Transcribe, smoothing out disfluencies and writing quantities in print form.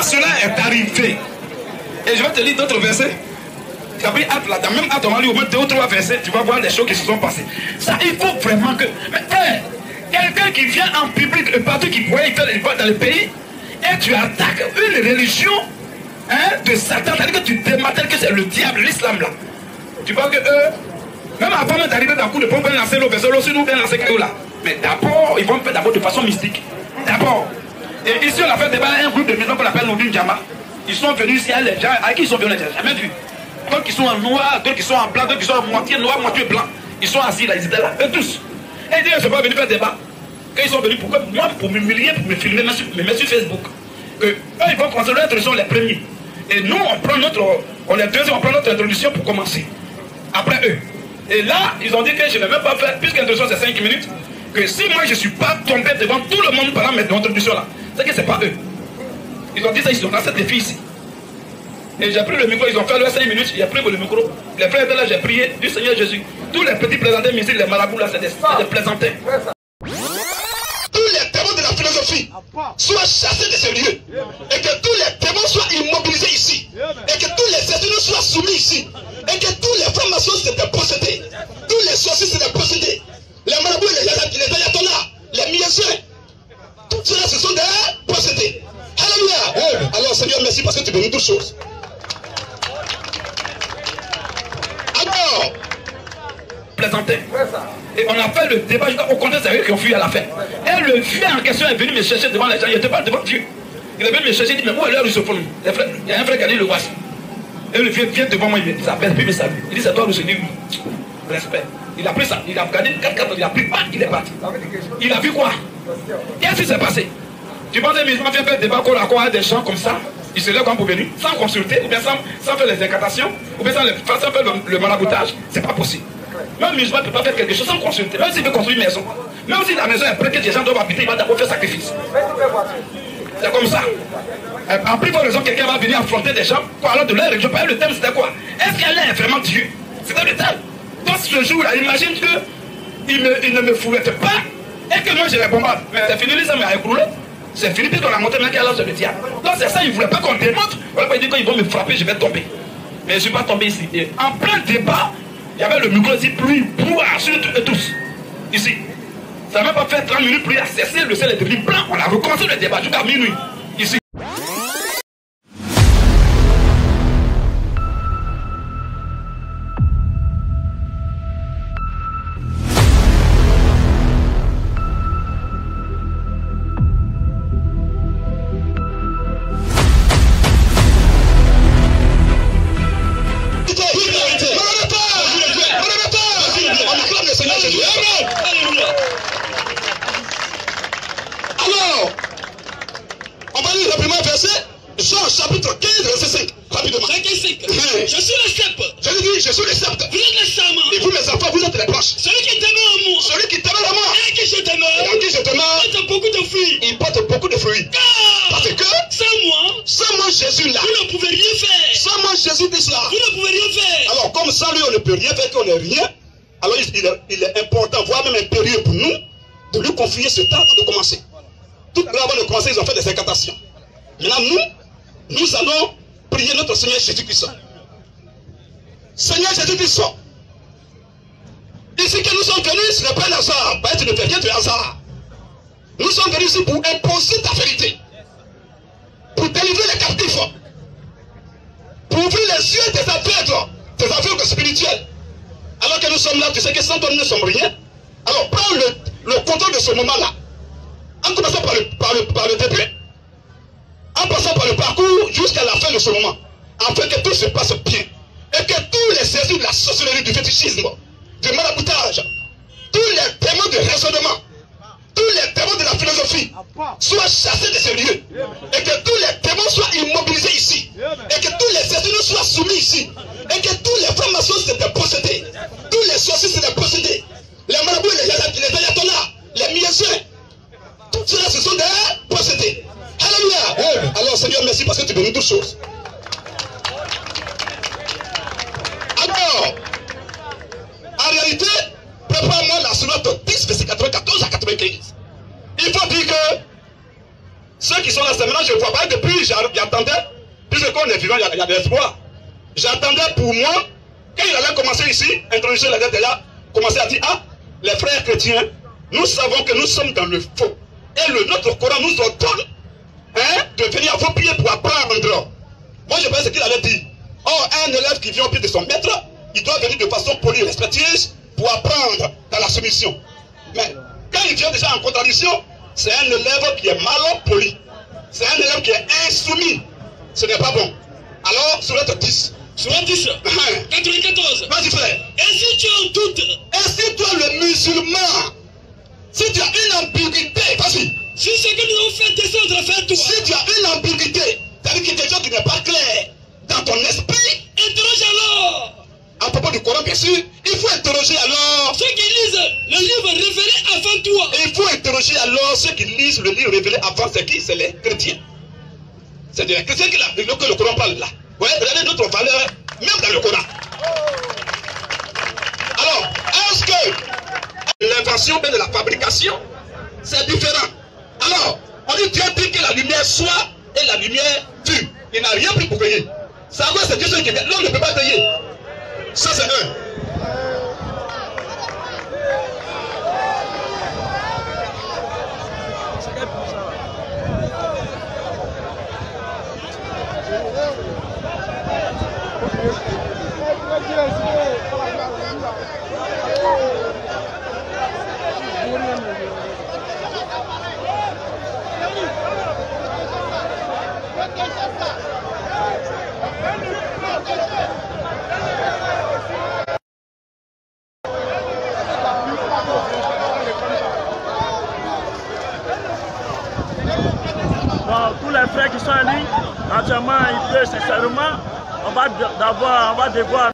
cela est arrivé, et je vais te lire d'autres versets. Tu as pris acte là, même acte, on va lire au moins 2 ou 3 versets, tu vas voir les choses qui se sont passées. Ça, il faut vraiment que. Mais frère, quelqu'un qui vient en public, le parti qui pourrait faire les votes dans le pays, et tu attaques une religion de Satan, c'est-à-dire que tu démantèles que c'est le diable, l'islam là. Tu vois que eux, même avant même d'arriver dans le coup de pompe, ils vont lancer le verset, aussi nous bien lancer quelque là. Mais d'abord, ils vont faire d'abord de façon mystique. D'abord. Et ici, on a fait débat un groupe de maisons qu'on appelle Nodun Djama. Ils sont venus ici, les gens, à qui ils sont venus, je n'ai jamais vu. D'autres qui sont en noir, d'autres qui sont en blanc, d'autres qui sont en moitié noir, moitié blanc. Ils sont assis là, ils étaient là, eux tous. Et ils disent, je ne suis pas venu faire débat. Quand ils sont venus, pourquoi moi, pour m'humilier, pour me filmer, me mettre sur Facebook. Que eux, ils vont commencer leur introduction les premiers. Et nous, on prend on prend notre introduction pour commencer. Après eux. Et là, ils ont dit que je ne vais même pas faire, puisque l'introduction c'est 5 minutes, que si moi je ne suis pas tombé devant tout le monde pendant mes introductions là, c'est que ce n'est pas eux. Ils ont dit ça, ils ont lancé des filles ici. Et j'ai pris le micro, ils ont fait leurs 5 minutes, j'ai pris le micro. Les frères étaient là, j'ai prié du Seigneur Jésus. Tous les petits plaisantins musiques, les marabouts là, c'est des plaisantins. Tous les démons de la philosophie soient chassés de ce lieu. Et que tous les démons soient immobilisés ici. Et que tous les esprits soient soumis ici. Et que tous les formations soient dépossédés. Tous les sorciers soient dépossédés. Les marabouts, les ayatollahs, les miessiens. Tout cela, ce sont des possédés. Alléluia. Alors Seigneur, merci parce que tu bénis toutes choses. Alors, plaisantin. Et on a fait le débat, au contraire, c'est eux qui ont fui à la fin. Et le vieux en question est venu me chercher devant les gens, il n'était pas devant Dieu. Il est venu me chercher, il dit, mais où est l'heure russophone? Il y a un frère qui a dit le voici. Et le vieux vient devant moi, il s'appelle, puis il me salue. Il dit, c'est toi le Seigneur, oui. Respect. Il a pris ça, il a regardé 4 il a pris pas, il est parti. Il a vu quoi? Qu'est-ce qui s'est passé? Tu penses que les musulmans viennent faire des débats à quoi, des gens comme ça? Ils se lèvent comme pour venir, sans consulter, ou bien sans faire les incantations, ou bien sans faire le maraboutage. C'est pas possible. Même le musulman ne peut pas faire quelque chose sans consulter. Même s'il veut construire une maison, même si la maison est prête que les gens doivent habiter, il va d'abord faire sacrifice. C'est comme ça. En plus, pour raison, quelqu'un va venir affronter des gens, quoi, alors de leur religion. Le thème c'était quoi? Est-ce qu'elle est vraiment Dieu? C'était le thème. Dans ce jour-là, imagine qu'il ne me fouette pas et que moi je les bombarde. Mais c'est fini, les hommes à écrouler. C'est fini, puis qu'on a monté maintenant qu'il y a l'âge de le diable. Donc c'est ça, ils ne voulaient pas qu'on démontre. Voilà pas dire qu'ils vont me frapper, je vais tomber. Mais je ne suis pas tombé ici. Et en plein débat, il y avait le micro ici, pluie, pouah, sur tous. Ici. Ça n'a même pas fait 30 minutes, pluie a cessé, le ciel est devenu blanc. On a recommencé le débat jusqu'à minuit. Ici. Alors, on va lire le premier verset, Jean chapitre 15, verset 5, rapidement. Je suis le cep. Je lui dis, je suis le sceptre. Vous êtes les serments. Et vous, mes enfants, vous êtes les branches. Celui qui t'aimait en moi. Celui qui t'aime à moi. Et qui je Et t'aimais. en qui je te mets, Porte beaucoup de fruits. il porte beaucoup de fruits. Parce que, sans moi Jésus là, vous ne pouvez rien faire. sans moi Jésus dit cela. Vous ne pouvez rien faire. Alors, comme sans lui, on ne peut rien faire, qu'on n'est rien. Alors, il est important, voire même impérieux pour nous, de lui confier ce temps avant de commencer. Tout à l'heure, avant de commencer, ils ont fait des incantations. Maintenant, nous allons prier notre Seigneur Jésus-Christ. Seigneur Jésus-Christ, ici que nous sommes venus, ce n'est pas un hasard. Tu ne fais rien de hasard. Nous sommes venus ici pour imposer ta vérité. Pour délivrer les captifs. Pour ouvrir les yeux des aveugles spirituels. Alors que nous sommes là, tu sais que sans toi nous ne sommes rien. Alors prends le contrôle de ce moment-là. En commençant par le début, en passant par le parcours jusqu'à la fin de ce moment, afin que tout se passe bien. Et que tous les esprits de la sorcellerie, du fétichisme, du maraboutage, tous les démons de raisonnement, tous les démons de la philosophie soient chassés de ce lieu. Et que tous les démons soient immobilisés ici. Et que tous les esprits soient soumis ici. Et que tous les formations soient dépossédés. Tous les sorciers soient dépossédés. Les marabouts, les ayatollahs, les miessiens, tout cela, ce sont des possédés. Alléluia. Alors Seigneur, merci parce que tu bénis toutes choses. Alors, en réalité, prépare-moi la sourate 10, verset 94 à 95. Il faut dire que ceux qui sont là Parce que maintenant je vois pas, depuis j'attendais, puisqu'on est vivant, il y a de l'espoir. J'attendais pour moi, quand il allait commencer ici, introduire la dette là, commencer à dire, ah, les frères chrétiens, nous savons que nous sommes dans le faux. Et notre Coran nous ordonne de venir à vos pieds pour apprendre. Moi je pense ce qu'il allait dire. Or, un élève qui vient au pied de son maître, il doit venir de façon polie et respectueuse pour apprendre dans la soumission. Mais quand il vient déjà en contradiction, c'est un élève qui est mal poli. C'est un élève qui est insoumis. Ce n'est pas bon. Alors, sourate 10. Sourate 10. 94. Vas-y frère. Et si tu en doutes, Et si toi le musulman, si tu as une ambiguïté, vas-y. si ce que nous avons fait descendre vers toi, Si tu as une ambiguïté, c'est-à-dire quelque chose qui n'est pas clair dans ton esprit, interroge alors à propos du Coran bien sûr, il faut interroger alors. ceux qui lisent le livre révélé avant toi. Il faut interroger alors ceux qui lisent le livre révélé avant, c'est qui? C'est les chrétiens. C'est des chrétiens que le Coran parle là. Ouais, regardez d'autres valeurs, même dans le Coran. Alors, est-ce que l'invention de la fabrication, c'est différent? Alors, on dit Dieu dit que la lumière soit et la lumière fut. Il n'a rien pris pour veiller. Ça va, c'est Dieu seul qui vient. L'homme ne peut pas veiller. Ça, c'est un. Tous les frères qui sont en ligne, actuellement, il pleut sincèrement, on va devoir